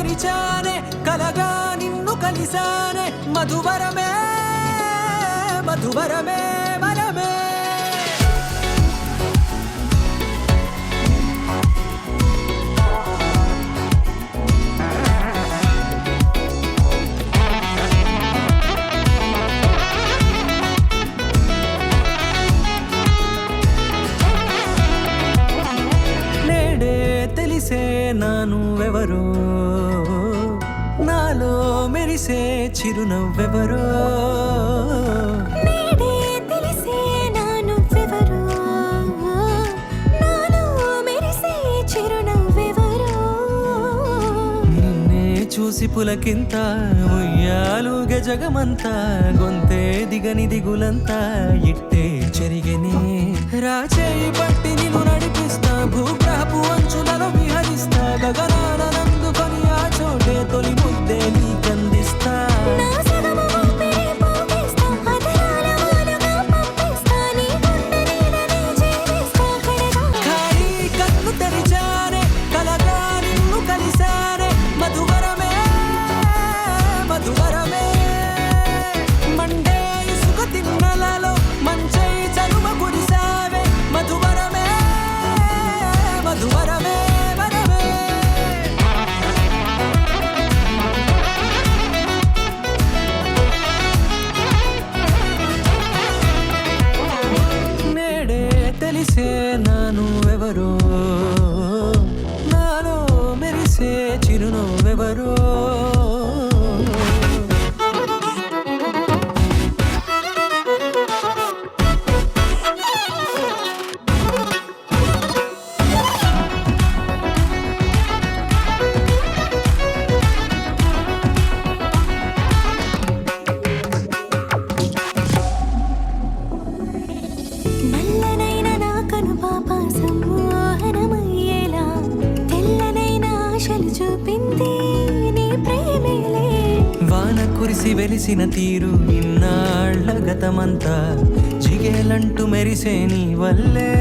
తెరిచానే కలగా నిన్ను కలిసానే మధువరమే మధువరమే వరమే తెలిసే నానువెవరో నాలో మెరిసే చిరునవ్వెవరో తెలిసే నానువెవరో నాలో మెరిసే చిరునవ్వెవరో నిన్నే చూసి పులకింత ఉయ్యాలుగ జగమంతా గొంతే దిగని దిగులంతా ఇట్టే చెరిగనే రాచేయి పట్టి నిన్ను నడిపిస్తా భూగ్రహపు అంచులలో విహరిస్తా గగనానందుకొని ఆ చోటే తొలి ముద్దే నీకందిస్తా ఖాళీ కన్ను తెరిచానే కలగా నిన్ను కలిసానే మధువరమే మధువరమే మండే ఇసుక తిన్నలలో మంచై చలువ కురిసావే మధువరమే మధువరమే వరమే నేడే తెలిసే నానువెవరో నాలో మెరిసే చిరునవ్వెవరో నల్లనైన నా కనుపాప సమ్మోహనమయ్యేలా తెల్లనైన ఆశలు చూపింది నీ ప్రేమేలే వాన కురిసి వెలిసిన తీరు ఇన్నాళ్ల గతమంతా జిగేలంటూ మెరిసే నీ వల్లే